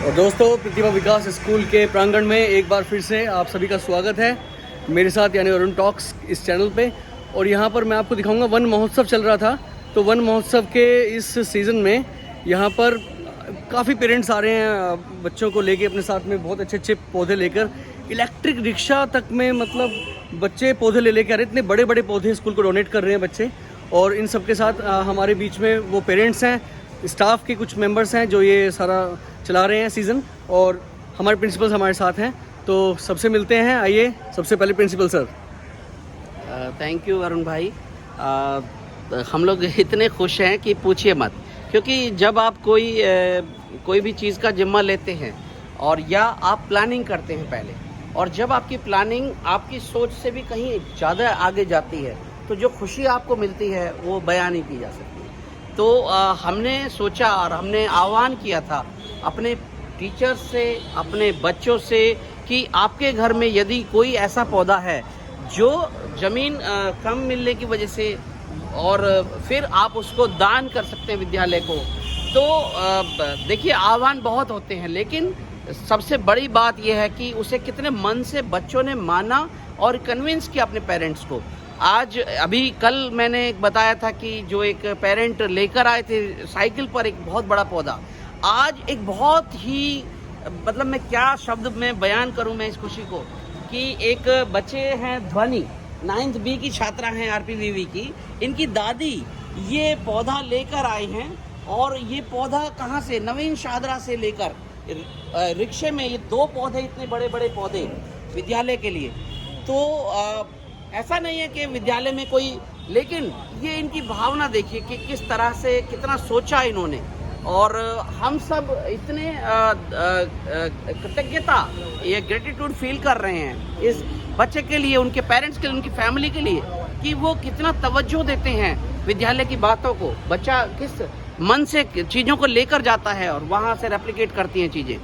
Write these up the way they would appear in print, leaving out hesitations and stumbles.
और दोस्तों, प्रतिभा विकास स्कूल के प्रांगण में एक बार फिर से आप सभी का स्वागत है मेरे साथ, यानी अरुण टॉक्स इस चैनल पे। और यहाँ पर मैं आपको दिखाऊंगा, वन महोत्सव चल रहा था, तो वन महोत्सव के इस सीज़न में यहाँ पर काफ़ी पेरेंट्स आ रहे हैं बच्चों को लेके अपने साथ में, बहुत अच्छे अच्छे पौधे लेकर। इलेक्ट्रिक रिक्शा तक में, मतलब बच्चे पौधे ले लेके आ रहे हैं, इतने बड़े बड़े पौधे स्कूल को डोनेट कर रहे हैं बच्चे। और इन सब के साथ हमारे बीच में वो पेरेंट्स हैं, स्टाफ के कुछ मेंबर्स हैं जो ये सारा चला रहे हैं सीज़न, और हमारे प्रिंसिपल्स हमारे साथ हैं। तो सबसे मिलते हैं, आइए। सबसे पहले principal sir. Thank you Arun भाई। हम लोग इतने खुश हैं कि पूछिए मत, क्योंकि जब आप कोई भी चीज़ का जिम्मा लेते हैं और या आप प्लानिंग करते हैं पहले, और जब आपकी प्लानिंग आपकी सोच से भी कहीं ज़्यादा आगे जाती है, तो जो खुशी आपको मिलती है वो बयान नहीं की जा सकती। तो हमने सोचा और हमने आह्वान किया था अपने टीचर्स से, अपने बच्चों से, कि आपके घर में यदि कोई ऐसा पौधा है जो ज़मीन कम मिलने की वजह से, और फिर आप उसको दान कर सकते हैं विद्यालय को। तो देखिए, आह्वान बहुत होते हैं, लेकिन सबसे बड़ी बात यह है कि उसे कितने मन से बच्चों ने माना और कन्विंस किया अपने पेरेंट्स को। आज अभी कल मैंने बताया था कि जो एक पेरेंट लेकर आए थे साइकिल पर एक बहुत बड़ा पौधा, आज एक बहुत ही, मतलब मैं क्या शब्द में बयान करूं मैं इस खुशी को, कि एक बच्चे हैं ध्वनि, 9th B की छात्रा हैं RPVV की, इनकी दादी ये पौधा लेकर आई हैं। और ये पौधा कहाँ से, नवीन शाहदरा से लेकर रिक्शे में ये 2 पौधे, इतने बड़े बड़े पौधे विद्यालय के लिए। तो ऐसा नहीं है कि विद्यालय में कोई, लेकिन ये इनकी भावना देखिए कि किस तरह से, कितना सोचा इन्होंने। और हम सब इतने कृतज्ञता, ये ग्रेटिट्यूड फील कर रहे हैं इस बच्चे के लिए, उनके पेरेंट्स के लिए, उनकी फैमिली के लिए, कि वो कितना तवज्जो देते हैं विद्यालय की बातों को। बच्चा किस मन से चीज़ों को लेकर जाता है और वहाँ से रेप्लिकेट करती हैं चीज़ें।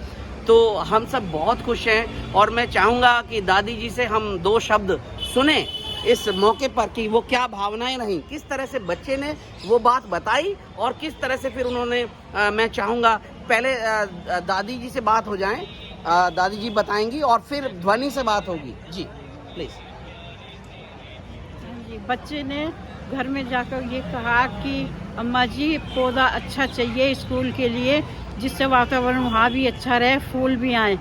तो हम सब बहुत खुश हैं, और मैं चाहूँगा कि दादी जी से हम 2 शब्द सुने इस मौके पर, कि वो क्या भावनाएं रहीं, किस तरह से बच्चे ने वो बात बताई, और किस तरह से फिर उन्होंने मैं चाहूँगा पहले दादी जी से बात हो जाए, दादी जी बताएंगी, और फिर ध्वनि से बात होगी। जी प्लीज़। बच्चे ने घर में जाकर ये कहा कि अम्मा जी, पौधा अच्छा चाहिए स्कूल के लिए, जिससे वातावरण वहाँ भी अच्छा रहे, फूल भी आए,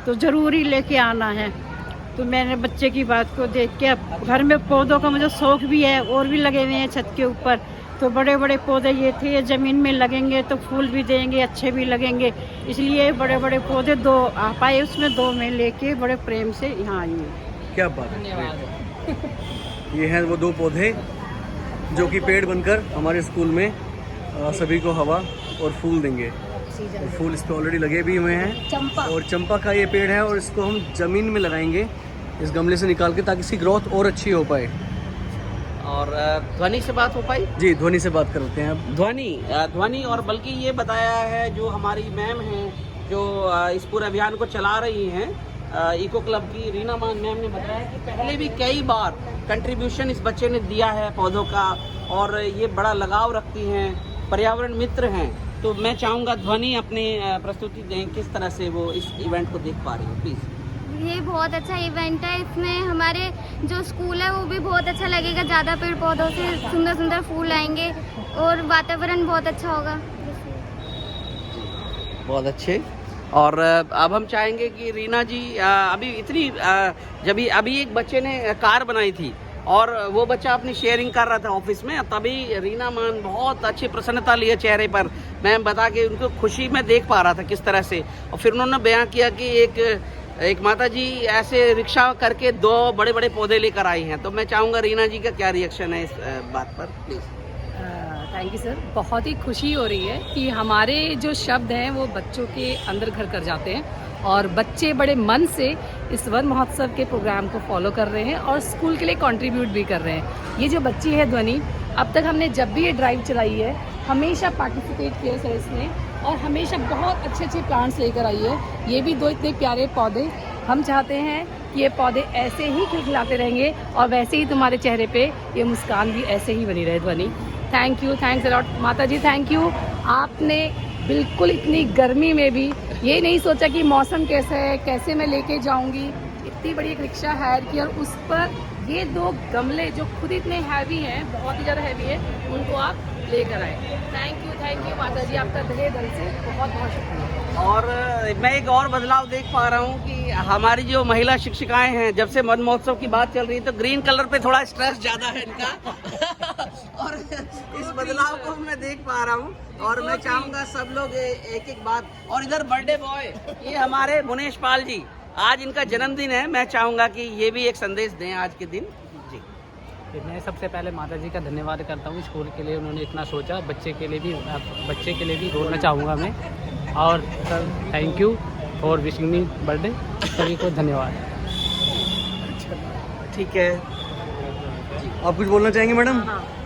तो ज़रूरी लेके आना है। तो मैंने बच्चे की बात को देख के, घर में पौधों का मुझे शौक़ भी है, और भी लगे हुए हैं छत के ऊपर, तो बड़े बड़े पौधे ये थे, ये ज़मीन में लगेंगे तो फूल भी देंगे, अच्छे भी लगेंगे, इसलिए बड़े बड़े पौधे 2 आ पाए, उसमें 2 में लेके बड़े प्रेम से यहाँ आई हूँ। क्या बात है, धन्यवाद। ये हैं वो 2 पौधे जो कि पेड़ बनकर हमारे स्कूल में सभी को हवा और फूल देंगे। और फूल इस पर ऑलरेडी लगे भी हुए हैं, चंपा, और चंपा का ये पेड़ है, और इसको हम ज़मीन में लगाएंगे इस गमले से निकाल के, ताकि इसकी ग्रोथ और अच्छी हो पाए। और ध्वनि से बात हो पाई? जी, ध्वनि से बात करते हैं अब। ध्वनि, और बल्कि ये बताया है जो हमारी मैम हैं, जो इस पूरे अभियान को चला रही हैं, इको क्लब की रीना मान मैम ने बताया कि पहले भी कई बार कंट्रीब्यूशन इस बच्चे ने दिया है पौधों का, और ये बड़ा लगाव रखती हैं, पर्यावरण मित्र हैं। तो मैं चाहूँगा ध्वनि अपनी प्रस्तुति दें, किस तरह से वो इस इवेंट को देख पा रही है, प्लीज़। ये बहुत अच्छा इवेंट है, इसमें हमारे जो स्कूल है वो भी बहुत अच्छा लगेगा, ज़्यादा पेड़ पौधों से सुंदर सुंदर फूल आएंगे और वातावरण बहुत अच्छा होगा। बहुत अच्छे। और अब हम चाहेंगे कि रीना जी, अभी इतनी जब अभी एक बच्चे ने कार बनाई थी, और वो बच्चा अपनी शेयरिंग कर रहा था ऑफिस में, तभी रीना मान बहुत अच्छी प्रसन्नता लिए चेहरे पर, मैं बता के उनको खुशी में देख पा रहा था किस तरह से। और फिर उन्होंने बयां किया कि एक माता जी ऐसे रिक्शा करके 2 बड़े बड़े पौधे लेकर आई हैं। तो मैं चाहूँगा रीना जी का क्या रिएक्शन है इस बात पर, प्लीज़। Thank you sir. बहुत ही खुशी हो रही है कि हमारे जो शब्द हैं वो बच्चों के अंदर घर कर जाते हैं, और बच्चे बड़े मन से इस वन महोत्सव के प्रोग्राम को फॉलो कर रहे हैं और स्कूल के लिए कंट्रीब्यूट भी कर रहे हैं। ये जो बच्ची है ध्वनि, अब तक हमने जब भी ये ड्राइव चलाई है हमेशा पार्टिसिपेट किया सर इसने, और हमेशा बहुत अच्छे अच्छे प्लांट्स लेकर आई है। ये भी 2 इतने प्यारे पौधे, हम चाहते हैं कि ये पौधे ऐसे ही खिलखिलाते रहेंगे, और वैसे ही तुम्हारे चेहरे पे ये मुस्कान भी ऐसे ही बनी रहे ध्वनि। Thank you, thanks a lot माता जी, थैंक यू। आपने बिल्कुल इतनी गर्मी में भी ये नहीं सोचा कि मौसम कैसा है, कैसे मैं लेके जाऊंगी। इतनी बड़ी एक रिक्शा हायर की और उस पर ये 2 गमले जो खुद इतने हैवी हैं, बहुत ही ज़्यादा हैवी है, उनको आप लेकर आए। थैंक यू माता जी, आपका तहे दिल से बहुत बहुत शुक्रिया। और मैं एक और बदलाव देख पा रहा हूँ कि हमारी जो महिला शिक्षिकाएं हैं, जब से वन महोत्सव की बात चल रही है तो ग्रीन कलर पे थोड़ा स्ट्रेस ज़्यादा है इनका और इस बदलाव को मैं देख पा रहा हूँ। और मैं चाहूँगा सब लोग एक एक बात। और इधर बर्थडे बॉय, ये हमारे मुनेश पाल जी, आज इनका जन्मदिन है। मैं चाहूँगा कि ये भी एक संदेश दें आज के दिन जी। मैं सबसे पहले माता जी का धन्यवाद करता हूँ स्कूल के लिए, उन्होंने इतना सोचा। बच्चे के लिए भी बोलना चाहूँगा मैं। और sir thank you for wishing me birthday, सभी को धन्यवाद। ठीक है, आप कुछ बोलना चाहेंगे मैडम?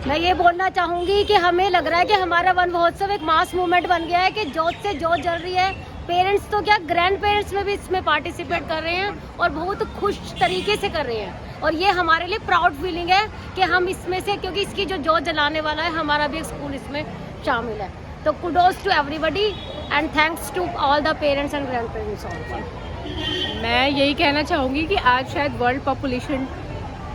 मैं ये बोलना चाहूँगी कि हमें लग रहा है कि हमारा वन महोत्सव एक मास मूवमेंट बन गया है कि जोत से जोत जल रही है। पेरेंट्स तो क्या, ग्रैंड पेरेंट्स में भी इसमें पार्टिसिपेट कर रहे हैं और बहुत खुश तरीके से कर रहे हैं। और ये हमारे लिए प्राउड फीलिंग है कि हम इसमें से, क्योंकि इसकी जो जोत जलाने वाला है हमारा भी एक स्कूल इसमें शामिल है। तो kudos to everybody and thanks to all the parents and grandparents also. मैं यही कहना चाहूँगी कि आज शायद वर्ल्ड पॉपुलेशन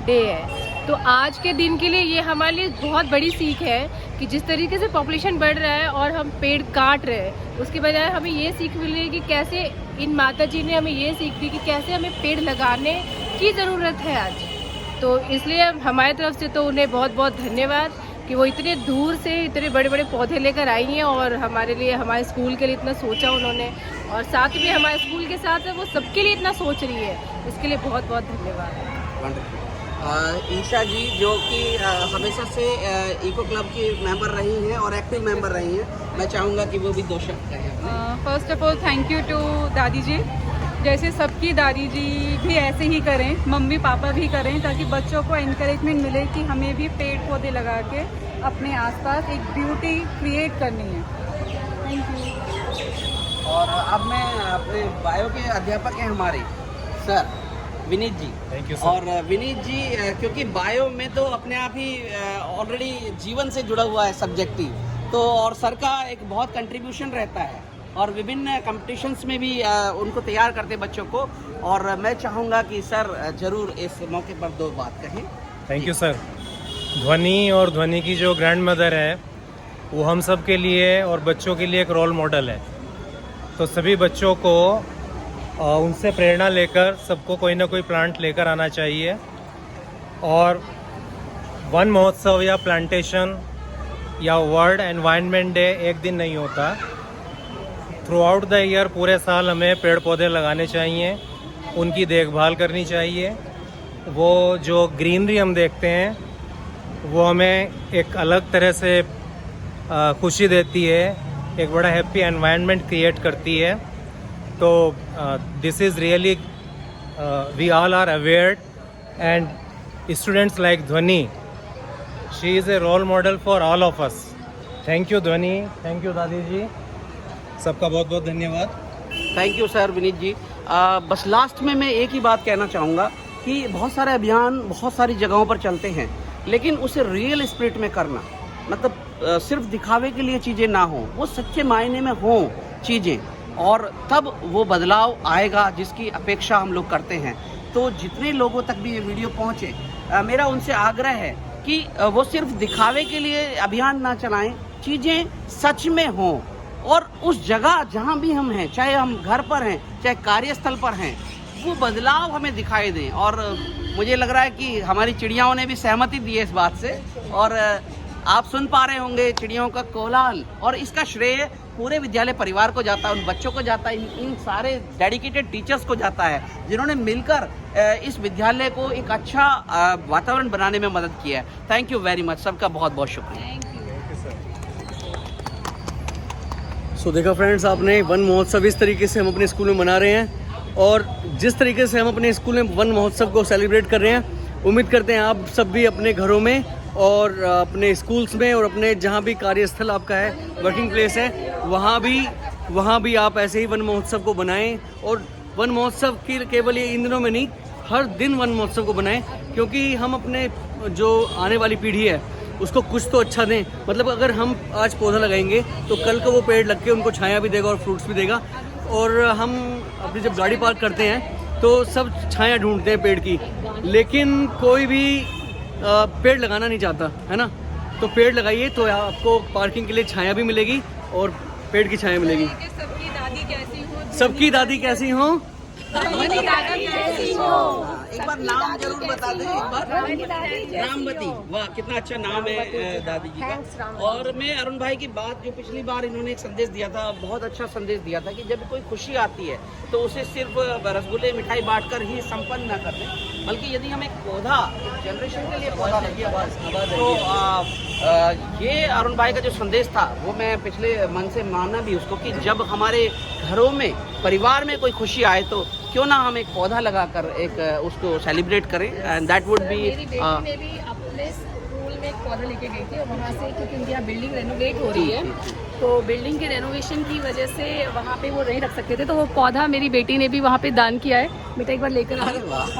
डे है, तो आज के दिन के लिए ये हमारे लिए बहुत बड़ी सीख है कि जिस तरीके से पॉपुलेशन बढ़ रहा है और हम पेड़ काट रहे हैं, उसके बजाय हमें ये सीख मिल रही है कि कैसे इन माता जी ने हमें ये सीख दी कि कैसे हमें पेड़ लगाने की ज़रूरत है आज। तो इसलिए हमारी तरफ से तो उन्हें बहुत बहुत धन्यवाद कि वो इतने दूर से इतने बड़े बड़े पौधे लेकर आई हैं और हमारे लिए, हमारे स्कूल के लिए इतना सोचा उन्होंने। और साथ में हमारे स्कूल के साथ वो सबके लिए इतना सोच रही है, इसके लिए बहुत बहुत धन्यवाद। ईशा जी जो कि हमेशा से इको क्लब की मेंबर रही हैं और एक्टिव मेंबर रही हैं, मैं चाहूँगा कि वो भी 2 शब्द कहें। First of all thank you to दादी जी, जैसे सबकी दादी जी भी ऐसे ही करें, मम्मी पापा भी करें, ताकि बच्चों को इंकरेजमेंट मिले कि हमें भी पेड़ पौधे लगा के अपने आसपास एक ब्यूटी क्रिएट करनी है। Thank you. और अब मैं अपने बायो के अध्यापक हैं हमारे sir Vineet ji. Thank you. और विनीत जी, क्योंकि बायो में तो अपने आप ही ऑलरेडी जीवन से जुड़ा हुआ है सब्जेक्टिव, तो और सर का एक बहुत कंट्रीब्यूशन रहता है और विभिन्न कंपटीशंस में भी उनको तैयार करते हैं बच्चों को। और मैं चाहूँगा कि सर जरूर इस मौके पर 2 बात कहें। Thank you sir. ध्वनि और ध्वनि की जो ग्रैंड मदर है वो हम सब के लिए और बच्चों के लिए एक रोल मॉडल है। तो सभी बच्चों को उनसे प्रेरणा लेकर सबको कोई ना कोई प्लांट लेकर आना चाहिए। और वन महोत्सव या प्लांटेशन या वर्ल्ड एनवायरनमेंट डे एक दिन नहीं होता। थ्रू आउट द ईयर पूरे साल हमें पेड़ पौधे लगाने चाहिए, उनकी देखभाल करनी चाहिए। वो जो ग्रीनरी हम देखते हैं वो हमें एक अलग तरह से खुशी देती है, एक बड़ा हैप्पी एनवायरनमेंट क्रिएट करती है। तो this is really we all are aware and students like Dhvani, she is a role model for all of us. Thank you Dhvani, thank you दादी जी, सबका बहुत बहुत धन्यवाद। Thank you sir Vineet ji. बस लास्ट में मैं एक ही बात कहना चाहूँगा कि बहुत सारे अभियान बहुत सारी जगहों पर चलते हैं, लेकिन उसे रियल स्पिरिट में करना, मतलब सिर्फ दिखावे के लिए चीज़ें ना हो, वो सच्चे मायने में हो चीज़ें, और तब वो बदलाव आएगा जिसकी अपेक्षा हम लोग करते हैं। तो जितने लोगों तक भी ये वीडियो पहुँचे, मेरा उनसे आग्रह है कि वो सिर्फ दिखावे के लिए अभियान ना चलाएं, चीज़ें सच में हों और उस जगह जहाँ भी हम हैं, चाहे हम घर पर हैं चाहे कार्यस्थल पर हैं, वो बदलाव हमें दिखाई दें। और मुझे लग रहा है कि हमारी चिड़ियाओं ने भी सहमति दी है इस बात से, और आप सुन पा रहे होंगे चिड़ियों का कोलाहल, और इसका श्रेय पूरे विद्यालय परिवार को जाता है, उन बच्चों को जाता है, इन सारे डेडिकेटेड टीचर्स को जाता है जिन्होंने मिलकर इस विद्यालय को एक अच्छा वातावरण बनाने में मदद किया है। थैंक यू वेरी मच, सबका बहुत बहुत शुक्रिया। सो देखा फ्रेंड्स, आपने वन महोत्सव इस तरीके से हम अपने स्कूल में मना रहे हैं, और जिस तरीके से हम अपने स्कूल में वन महोत्सव को सेलिब्रेट कर रहे हैं, उम्मीद करते हैं आप सब भी अपने घरों में और अपने स्कूल्स में और अपने जहाँ भी कार्यस्थल आपका है, वर्किंग प्लेस है, वहाँ भी आप ऐसे ही वन महोत्सव को बनाएं। और वन महोत्सव की केवल ये इन दिनों में नहीं, हर दिन वन महोत्सव को बनाएं, क्योंकि हम अपने जो आने वाली पीढ़ी है उसको कुछ तो अच्छा दें। मतलब अगर हम आज पौधा लगाएंगे तो कल को वो पेड़ लग के उनको छाया भी देगा और फ्रूट्स भी देगा। और हम अपनी जब गाड़ी पार्क करते हैं तो सब छाया ढूंढते हैं पेड़ की, लेकिन कोई भी पेड़ लगाना नहीं चाहता, है ना। तो पेड़ लगाइए तो आपको पार्किंग के लिए छाया भी मिलेगी और पेड़ की छाया मिलेगी। सबकी दादी कैसी हो, सबकी दादी कैसी हो, एक बार नाम जरूर बता दें एक बार। रामवती, वाह कितना अच्छा नाम है दादी जी का। और मैं अरुण भाई की बात, जो पिछली बार इन्होंने एक संदेश दिया था, बहुत अच्छा संदेश दिया था कि जब कोई खुशी आती है तो उसे सिर्फ रसगुल्ले मिठाई बांटकर ही संपन्न न कर दें, बल्कि यदि हम एक पौधा, एक जनरेशन के लिए पौधा लगे तो ये अरुण भाई का जो संदेश था वो मैं पिछले मन से माना भी उसको, कि जब हमारे घरों में, परिवार में कोई खुशी आए तो क्यों ना हम एक पौधा लगाकर एक उसको सेलिब्रेट करें, एंड दैट वुड बी। मेरी बेटी ने भी अपने स्कूल में एक पौधा लेके गई थी और वहाँ से, क्योंकि उनकी यहाँ बिल्डिंग रेनोवेट हो रही है तो बिल्डिंग के रेनोवेशन की वजह से वहाँ पे वो नहीं रख सकते थे, तो वो पौधा मेरी बेटी ने भी वहाँ पे दान किया है। बेटा एक बार लेकर आ,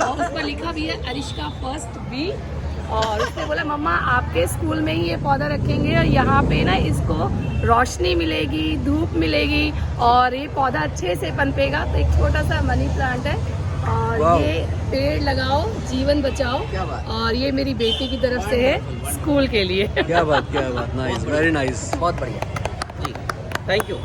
और उस पर लिखा भी है अरिश्का फर्स्ट बी, और उसने बोला मम्मा आपके स्कूल में ही ये पौधा रखेंगे और यहाँ पे ना इसको रोशनी मिलेगी, धूप मिलेगी और ये पौधा अच्छे से पनपेगा। तो एक छोटा सा मनी प्लांट है और ये पेड़ लगाओ जीवन बचाओ, और ये मेरी बेटी की तरफ से है स्कूल के लिए। क्या बात, नाइस, वेरी नाइस, बहुत बढ़िया जी, थैंक यू।